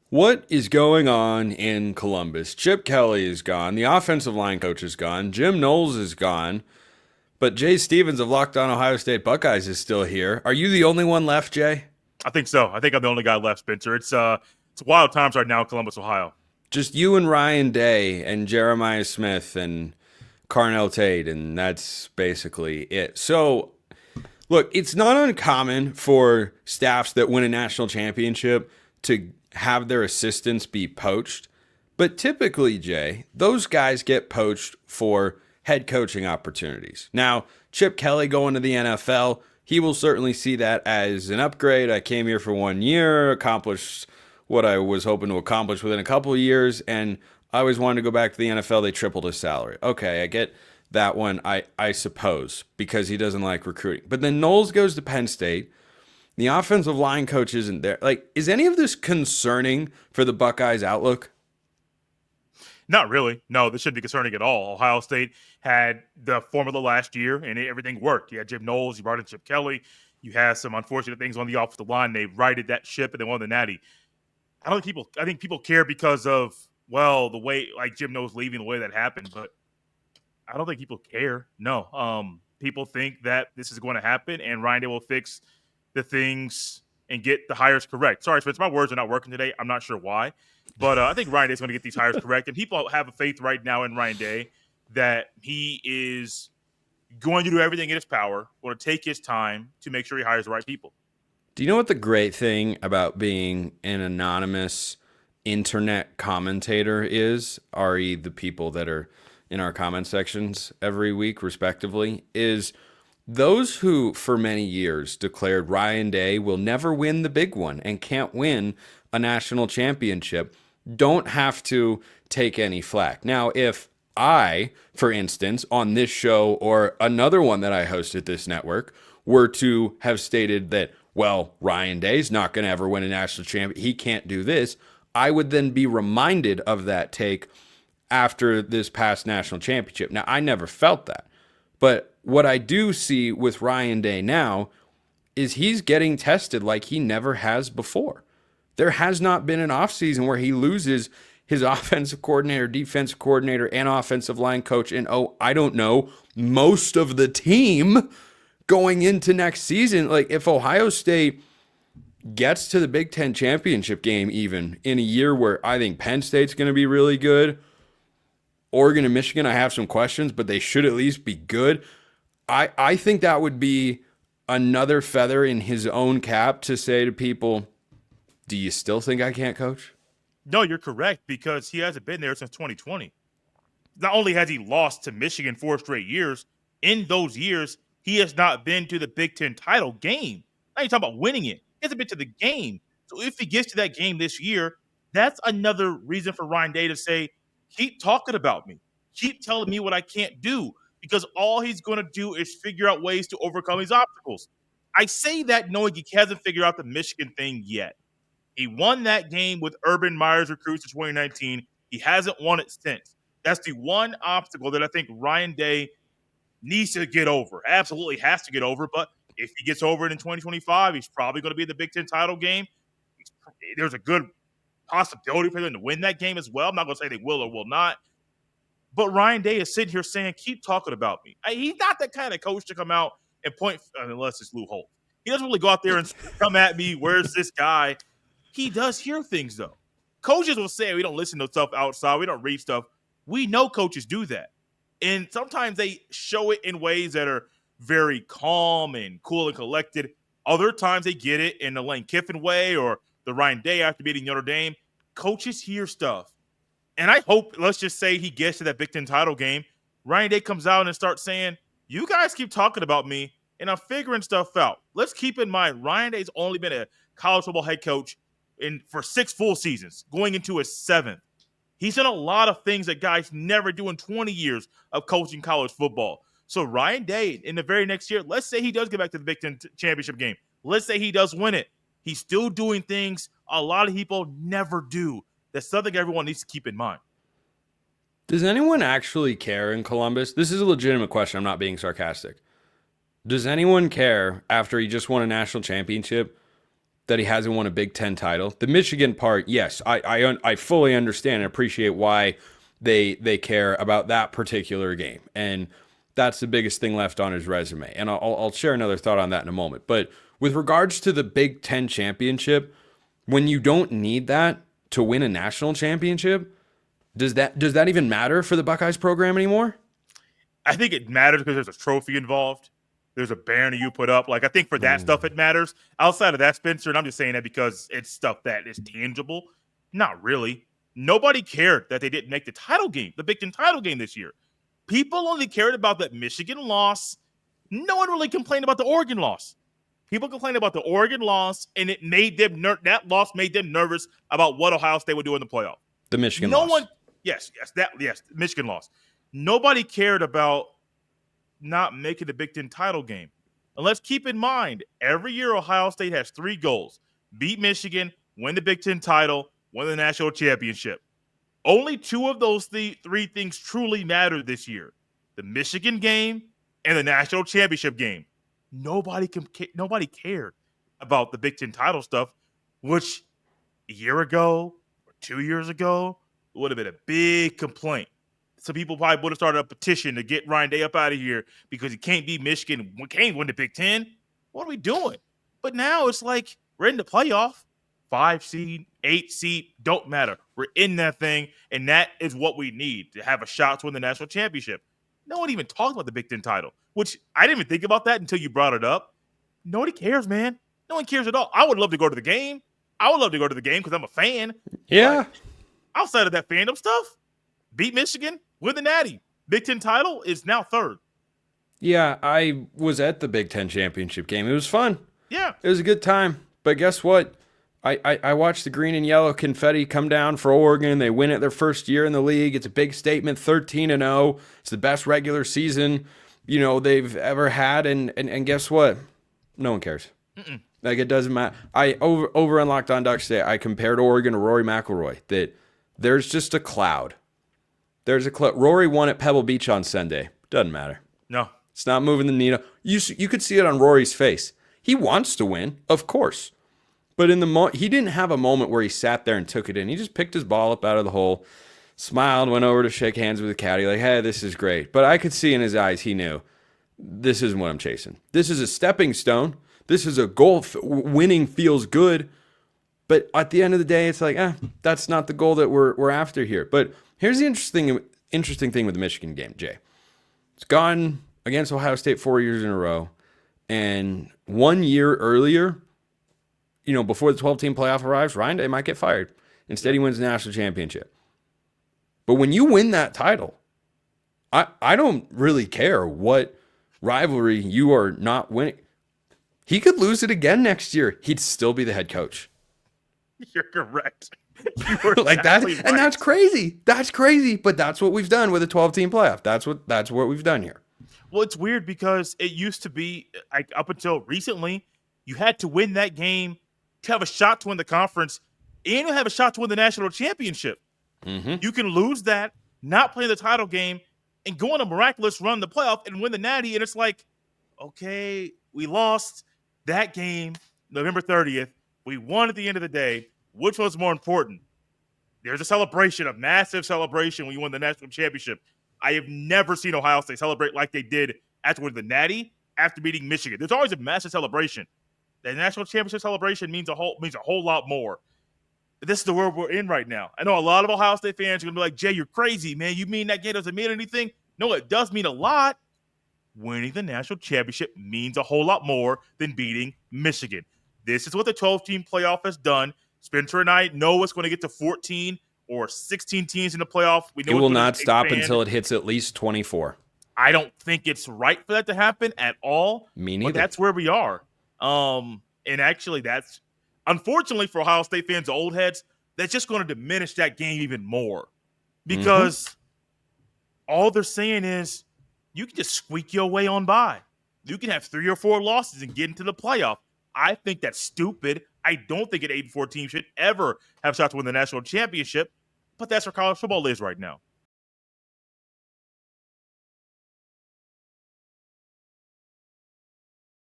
What is going on in Columbus? Chip Kelly is gone. The offensive line coach is gone. Jim Knowles is gone. But Jay Stevens of Locked On Ohio State Buckeyes is still here. Are you the only one left, Jay? I think so. I think I'm the only guy left, Spencer. It's wild times right now in Columbus, Ohio. Just you and Ryan Day and Jeremiah Smith and Carnell Tate, and that's basically it. So, look, it's not uncommon for staffs that win a national championship to have their assistants be poached. But typically, Jay, those guys get poached for head coaching opportunities. Now, Chip Kelly going to the NFL, he will certainly see that as an upgrade. I came here for 1 year, accomplished what I was hoping to accomplish within a couple of years, and I always wanted to go back to the NFL. They tripled his salary. Okay, I get that one, I suppose, because he doesn't like recruiting. But then Knowles goes to Penn State. The offensive line coach isn't there. Like, is any of this concerning for the Buckeyes' outlook? Not really. No, this shouldn't be concerning at all. Ohio State had the formula last year, and everything worked. You had Jim Knowles, you brought in Chip Kelly. You had some unfortunate things on the offensive line. They righted that ship, and they won the Natty. I think people care because of, well, the way, like Jim Knowles leaving, the way that happened, but I don't think people care. No. People think that this is going to happen, and Ryan Day will fix the things and get the hires correct. Sorry, Spence, my words are not working today. I'm not sure why. But I think Ryan Day is going to get these hires correct. And people have a faith right now in Ryan Day that he is going to do everything in his power, going to take his time to make sure he hires the right people. Do you know what the great thing about being an anonymous internet commentator is? RE, the people that are in our comment sections every week, respectively, is those who for many years declared Ryan Day will never win the big one and can't win a national championship don't have to take any flack. Now, if I, for instance, on this show or another one that I host at this network, were to have stated that, well, Ryan Day's not going to ever win a national championship, he can't do this, I would then be reminded of that take after this past national championship. Now, I never felt that. But what I do see with Ryan Day now is he's getting tested like he never has before. There has not been an offseason where he loses his offensive coordinator, defensive coordinator, and offensive line coach, and I don't know, most of the team going into next season. Like, if Ohio State gets to the Big Ten championship game even in a year where I think Penn State's going to be really good, Oregon and Michigan, I have some questions, but they should at least be good. I think that would be another feather in his own cap to say to people, do you still think I can't coach? No, you're correct, because he hasn't been there since 2020. Not only has he lost to Michigan 4 straight years, in those years, he has not been to the Big Ten title game. Now you're talking about winning it. He hasn't been to the game. So if he gets to that game this year, that's another reason for Ryan Day to say, keep talking about me. Keep telling me what I can't do, because all he's going to do is figure out ways to overcome these obstacles. I say that knowing he hasn't figured out the Michigan thing yet. He won that game with Urban Meyer's recruits in 2019. He hasn't won it since. That's the one obstacle that I think Ryan Day needs to get over. Absolutely has to get over. But if he gets over it in 2025, he's probably going to be in the Big Ten title game. There's a good possibility for them to win that game as well. I'm not going to say they will or will not. But Ryan Day is sitting here saying, keep talking about me. He's not that kind of coach to come out and point, unless it's Lou Holt. He doesn't really go out there and come at me, where's this guy? He does hear things, though. Coaches will say, we don't listen to stuff outside, we don't read stuff. We know coaches do that. And sometimes they show it in ways that are very calm and cool and collected. Other times they get it in the Lane Kiffin way or the Ryan Day after beating Notre Dame. Coaches hear stuff. And I hope, let's just say he gets to that Big Ten title game, Ryan Day comes out and starts saying, you guys keep talking about me, and I'm figuring stuff out. Let's keep in mind, Ryan Day's only been a college football head coach for 6 full seasons, going into his 7th. He's done a lot of things that guys never do in 20 years of coaching college football. So Ryan Day, in the very next year, let's say he does get back to the Big Ten championship game. Let's say he does win it. He's still doing things a lot of people never do. That's something everyone needs to keep in mind. Does anyone actually care in Columbus? This is a legitimate question. I'm not being sarcastic. Does anyone care after he just won a national championship that he hasn't won a Big Ten title. The Michigan part, yes, I fully understand and appreciate why they care about that particular game, and that's the biggest thing left on his resume. And I'll share another thought on that in a moment. But with regards to the Big Ten championship, when you don't need that to win a national championship, does that even matter for the Buckeyes program anymore? I think it matters because there's a trophy involved. There's a banner you put up. Like, I think for that stuff, it matters. Outside of that, Spencer, and I'm just saying that because it's stuff that is tangible. Not really. Nobody cared that they didn't make the title game, the Big Ten title game this year. People only cared about that Michigan loss. No one really complained about the Oregon loss. People complained about the Oregon loss, and it made them that loss made them nervous about what Ohio State would do in the playoff. The Michigan loss. Yes, Michigan loss. Nobody cared about not making the Big Ten title game. And let's keep in mind, every year Ohio State has 3 goals: beat Michigan, win the Big Ten title, win the national championship. Only 2 of those 3 things truly matter this year: the Michigan game and the national championship game. Nobody cared about the Big Ten title stuff, which a year ago or 2 years ago would have been a big complaint. Some people probably would have started a petition to get Ryan Day up out of here because he can't beat Michigan, can't win the Big Ten. What are we doing? But now it's like we're in the playoff. 5 seed, 8 seed, don't matter. We're in that thing, and that is what we need to have a shot to win the national championship. No one even talked about the Big Ten title, which I didn't even think about that until you brought it up. Nobody cares, man. No one cares at all. I would love to go to the game. I would love to go to the game because I'm a fan. Yeah. Like, outside of that fandom stuff, beat Michigan, win the Natty. Big Ten title is now 3rd. Yeah, I was at the Big Ten championship game. It was fun. Yeah. It was a good time. But guess what? I watched the green and yellow confetti come down for Oregon. They win it their first year in the league. It's a big statement, 13-0. It's the best regular season, they've ever had. And guess what? No one cares. Mm-mm. Like, it doesn't matter. Over on Locked On Ducks today, I compared Oregon to Rory McIlroy. That there's just a cloud. There's a cloud. Rory won at Pebble Beach on Sunday. Doesn't matter. No. It's not moving the needle. You could see it on Rory's face. He wants to win, of course. But in the he didn't have a moment where he sat there and took it in. He just picked his ball up out of the hole, smiled, went over to shake hands with the caddy, like, hey, this is great. But I could see in his eyes he knew, this isn't what I'm chasing. This is a stepping stone. This is a goal. Winning feels good. But at the end of the day, it's like, that's not the goal that we're after here. But here's the interesting thing with the Michigan game, Jay. It's gone against Ohio State 4 years in a row. And 1 year earlier, before the 12-team playoff arrives, Ryan Day might get fired. Instead, he wins the national championship. But when you win that title, I don't really care what rivalry you are not winning. He could lose it again next year. He'd still be the head coach. You're correct. You're like that, right. And that's crazy. That's crazy. But that's what we've done with a 12-team playoff. That's what we've done here. Well, it's weird because it used to be, like, up until recently, you had to win that game to have a shot to win the conference and to have a shot to win the national championship. Mm-hmm. You can lose that, not play the title game, and go on a miraculous run in the playoff and win the Natty. And it's like, okay, we lost that game November 30th. We won at the end of the day. Which was more important? There's a celebration, a massive celebration when you win the national championship. I have never seen Ohio State celebrate like they did after winning the Natty, after beating Michigan. There's always a massive celebration. The national championship celebration means a whole lot more. This is the world we're in right now. I know a lot of Ohio State fans are going to be like, Jay, you're crazy, man. You mean that game doesn't mean anything? No, it does mean a lot. Winning the national championship means a whole lot more than beating Michigan. This is what the 12-team playoff has done. Spencer and I know it's going to get to 14 or 16 teams in the playoff. We know it will not stop until it hits at least 24. I don't think it's right for that to happen at all. Me neither. But that's where we are. And actually, that's unfortunately for Ohio State fans, the old heads, that's just going to diminish that game even more because all they're saying is you can just squeak your way on by. You can have 3 or 4 losses and get into the playoff. I think that's stupid. I don't think an 8-4 team should ever have a shot to win the national championship, but that's where college football is right now.